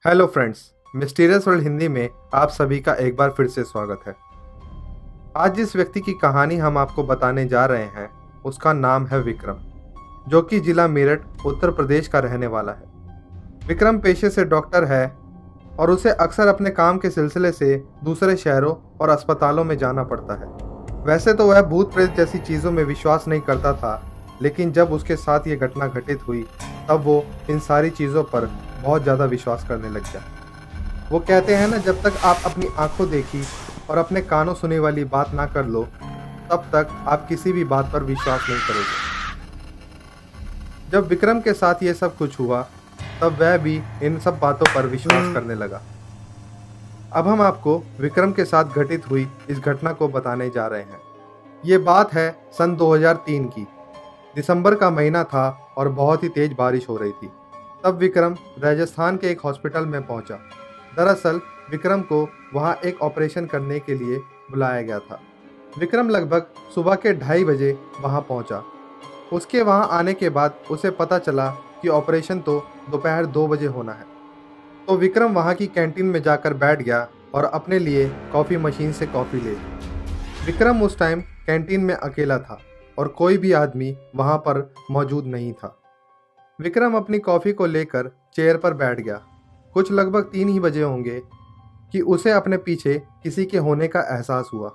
Hello friends, mysterious world Hindi में आप सभी का एक बार फिर से स्वागत है। आज जिस व्यक्ति की कहानी हम आपको बताने जा रहे हैं उसका नाम है विक्रम, जो कि जिला मेरठ उत्तर प्रदेश का रहने वाला है। विक्रम पेशे से डॉक्टर है और उसे अक्सर अपने काम के सिलसिले से दूसरे शहरों और अस्पतालों में जाना पड़ता है। वैसे तो वह भूत प्रेत जैसी चीज़ों में विश्वास नहीं करता था, लेकिन जब उसके साथ ये घटना घटित हुई तब वो इन सारी चीज़ों पर बहुत ज़्यादा विश्वास करने लग गया। वो कहते हैं ना, जब तक आप अपनी आंखों देखी और अपने कानों सुने वाली बात ना कर लो तब तक आप किसी भी बात पर विश्वास नहीं करोगे। जब विक्रम के साथ ये सब कुछ हुआ तब वह भी इन सब बातों पर विश्वास करने लगा। अब हम आपको विक्रम के साथ घटित हुई इस घटना को बताने जा रहे हैं। ये बात है सन 2003 की। दिसंबर का महीना था और बहुत ही तेज बारिश हो रही थी। तब विक्रम राजस्थान के एक हॉस्पिटल में पहुंचा। दरअसल विक्रम को वहां एक ऑपरेशन करने के लिए बुलाया गया था। विक्रम लगभग सुबह के 2:30 बजे वहां पहुंचा। उसके वहां आने के बाद उसे पता चला कि ऑपरेशन तो दोपहर 2 बजे होना है। तो विक्रम वहां की कैंटीन में जाकर बैठ गया और अपने लिए कॉफ़ी मशीन से कॉफ़ी ले ली। विक्रम उस टाइम कैंटीन में अकेला था और कोई भी आदमी वहां पर मौजूद नहीं था। विक्रम अपनी कॉफ़ी को लेकर चेयर पर बैठ गया। कुछ लगभग 3 ही बजे होंगे कि उसे अपने पीछे किसी के होने का एहसास हुआ।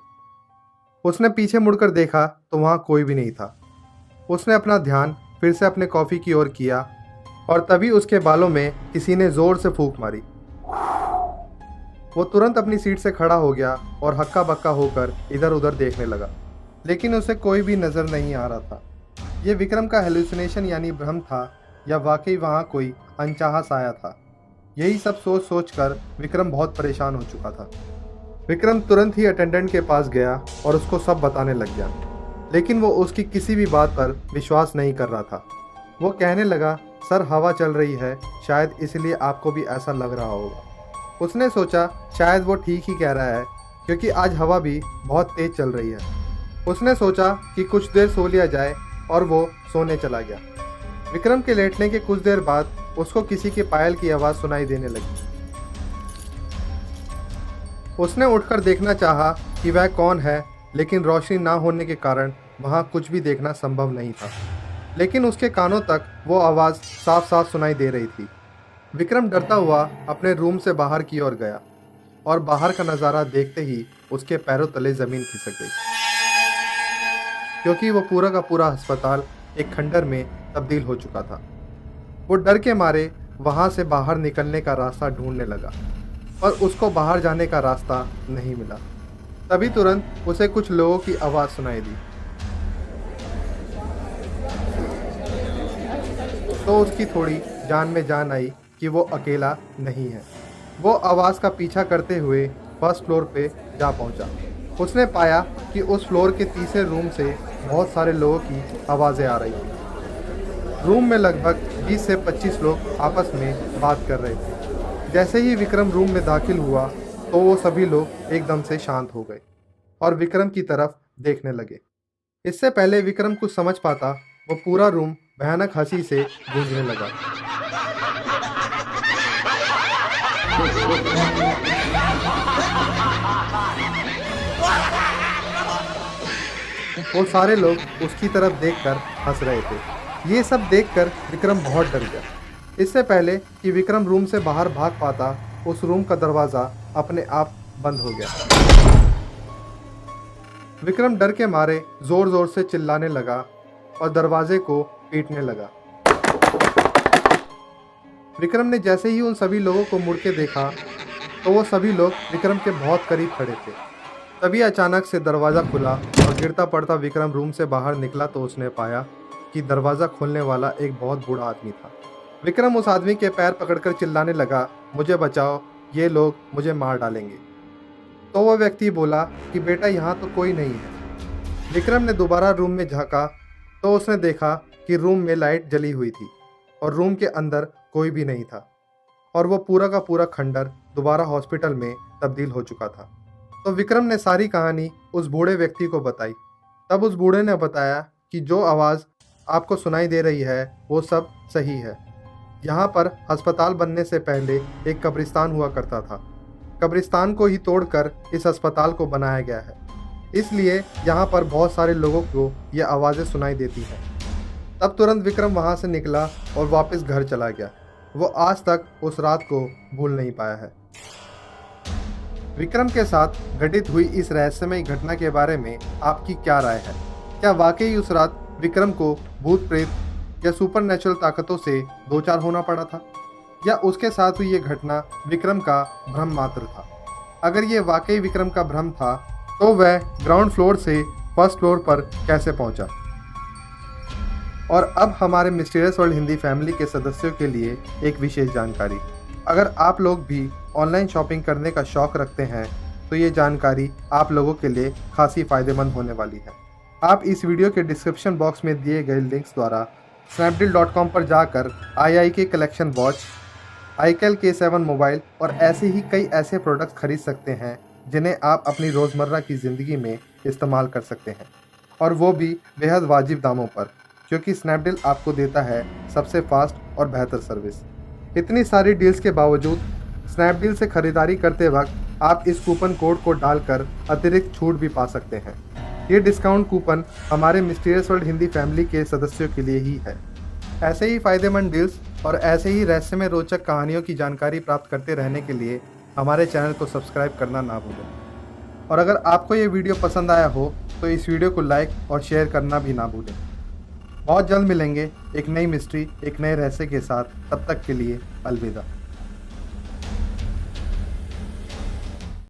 उसने पीछे मुड़कर देखा तो वहाँ कोई भी नहीं था। उसने अपना ध्यान फिर से अपने कॉफ़ी की ओर किया और तभी उसके बालों में किसी ने ज़ोर से फूंक मारी। वो तुरंत अपनी सीट से खड़ा हो गया और हक्का बक्का होकर इधर उधर देखने लगा, लेकिन उसे कोई भी नज़र नहीं आ रहा था। ये विक्रम का हेलुसिनेशन यानी भ्रम था या वाकई वहाँ कोई अनचाहा साया था। यही सब सोच सोच कर विक्रम बहुत परेशान हो चुका था। विक्रम तुरंत ही अटेंडेंट के पास गया और उसको सब बताने लग गया, लेकिन वो उसकी किसी भी बात पर विश्वास नहीं कर रहा था। वो कहने लगा, सर हवा चल रही है, शायद इसलिए आपको भी ऐसा लग रहा होगा। उसने सोचा शायद वो ठीक ही कह रहा है, क्योंकि आज हवा भी बहुत तेज चल रही है। उसने सोचा कि कुछ देर सो लिया जाए और वो सोने चला गया। विक्रम के लेटने के कुछ देर बाद उसको किसी के पायल की आवाज़ सुनाई देने लगी। उसने उठकर देखना चाहा कि वह कौन है, लेकिन रोशनी ना होने के कारण वहाँ कुछ भी देखना संभव नहीं था। लेकिन उसके कानों तक वो आवाज़ साफ साफ सुनाई दे रही थी। विक्रम डरता हुआ अपने रूम से बाहर की ओर गया और बाहर का नज़ारा देखते ही उसके पैरों तले ज़मीन खिसक गई, क्योंकि वो पूरा का पूरा अस्पताल एक खंडर में तब्दील हो चुका था। वो डर के मारे वहाँ से बाहर निकलने का रास्ता ढूंढने लगा, पर उसको बाहर जाने का रास्ता नहीं मिला। तभी तुरंत उसे कुछ लोगों की आवाज़ सुनाई दी। तो उसकी थोड़ी जान में जान आई कि वो अकेला नहीं है। वो आवाज़ का पीछा करते हुए फर्स्ट फ्लोर पे जा पहुंचा। उसने पाया कि उस फ्लोर के तीसरे रूम से बहुत सारे लोगों की आवाज़ें आ रही थी। रूम में लगभग 20 से 25 लोग आपस में बात कर रहे थे। जैसे ही विक्रम रूम में दाखिल हुआ तो वो सभी लोग एकदम से शांत हो गए और विक्रम की तरफ देखने लगे। इससे पहले विक्रम कुछ समझ पाता, वो पूरा रूम भयानक हंसी से गूंजने लगा। वो सारे लोग उसकी तरफ देखकर हंस रहे थे। ये सब देखकर विक्रम बहुत डर गया। इससे पहले कि विक्रम रूम से बाहर भाग पाता, उस रूम का दरवाज़ा अपने आप बंद हो गया। विक्रम डर के मारे ज़ोर ज़ोर से चिल्लाने लगा और दरवाजे को पीटने लगा। विक्रम ने जैसे ही उन सभी लोगों को मुड़ के देखा तो वो सभी लोग विक्रम के बहुत करीब खड़े थे। तभी अचानक से दरवाज़ा खुला और गिरता पड़ता विक्रम रूम से बाहर निकला तो उसने पाया कि दरवाज़ा खोलने वाला एक बहुत बूढ़ा आदमी था। विक्रम उस आदमी के पैर पकड़कर चिल्लाने लगा, मुझे बचाओ, ये लोग मुझे मार डालेंगे। तो वह व्यक्ति बोला कि बेटा यहाँ तो कोई नहीं है। विक्रम ने दोबारा रूम में झांका तो उसने देखा कि रूम में लाइट जली हुई थी और रूम के अंदर कोई भी नहीं था और वो पूरा का पूरा खंडर दोबारा हॉस्पिटल में तब्दील हो चुका था। तो विक्रम ने सारी कहानी उस बूढ़े व्यक्ति को बताई। तब उस बूढ़े ने बताया कि जो आवाज़ आपको सुनाई दे रही है वो सब सही है। यहाँ पर अस्पताल बनने से पहले एक कब्रिस्तान हुआ करता था। कब्रिस्तान को ही तोड़कर इस अस्पताल को बनाया गया है, इसलिए यहाँ पर बहुत सारे लोगों को ये आवाज़ें सुनाई देती हैं। तब तुरंत विक्रम वहाँ से निकला और वापस घर चला गया। वो आज तक उस रात को भूल नहीं पाया है। विक्रम के साथ घटित हुई इस रहस्यमय घटना के बारे में आपकी क्या राय है? क्या वाकई उस रात विक्रम को भूत प्रेत या सुपरनेचुरल ताकतों से दो चार होना पड़ा था, या उसके साथ हुई ये घटना विक्रम का भ्रम मात्र था? अगर ये वाकई विक्रम का भ्रम था तो वह ग्राउंड फ्लोर से फर्स्ट फ्लोर पर कैसे पहुंचा? और अब हमारे मिस्टीरियस वर्ल्ड हिंदी फैमिली के सदस्यों के लिए एक विशेष जानकारी। अगर आप लोग भी ऑनलाइन शॉपिंग करने का शौक़ रखते हैं तो ये जानकारी आप लोगों के लिए खासी फ़ायदेमंद होने वाली है। आप इस वीडियो के डिस्क्रिप्शन बॉक्स में दिए गए लिंक्स द्वारा snapdeal.com पर जाकर IIK collection watch, iQEL K7 mobile और ऐसे ही कई ऐसे प्रोडक्ट्स खरीद सकते हैं जिन्हें आप अपनी रोज़मर्रा की ज़िंदगी में इस्तेमाल कर सकते हैं, और वो भी बेहद वाजिब दामों पर, क्योंकि स्नैपडील आपको देता है सबसे फास्ट और बेहतर सर्विस। इतनी सारी डील्स के बावजूद स्नैपडील से ख़रीदारी करते वक्त आप इस कूपन कोड को डालकर अतिरिक्त छूट भी पा सकते हैं। ये डिस्काउंट कूपन हमारे मिस्टीरियस वर्ल्ड हिंदी फैमिली के सदस्यों के लिए ही है। ऐसे ही फ़ायदेमंद डील्स और ऐसे ही रहस्यमय रोचक कहानियों की जानकारी प्राप्त करते रहने के लिए हमारे चैनल को सब्सक्राइब करना ना भूलें। और अगर आपको ये वीडियो पसंद आया हो तो इस वीडियो को लाइक और शेयर करना भी ना भूलें। बहुत जल्द मिलेंगे एक नई मिस्ट्री, एक नए रहस्य के साथ। तब तक के लिए अलविदा।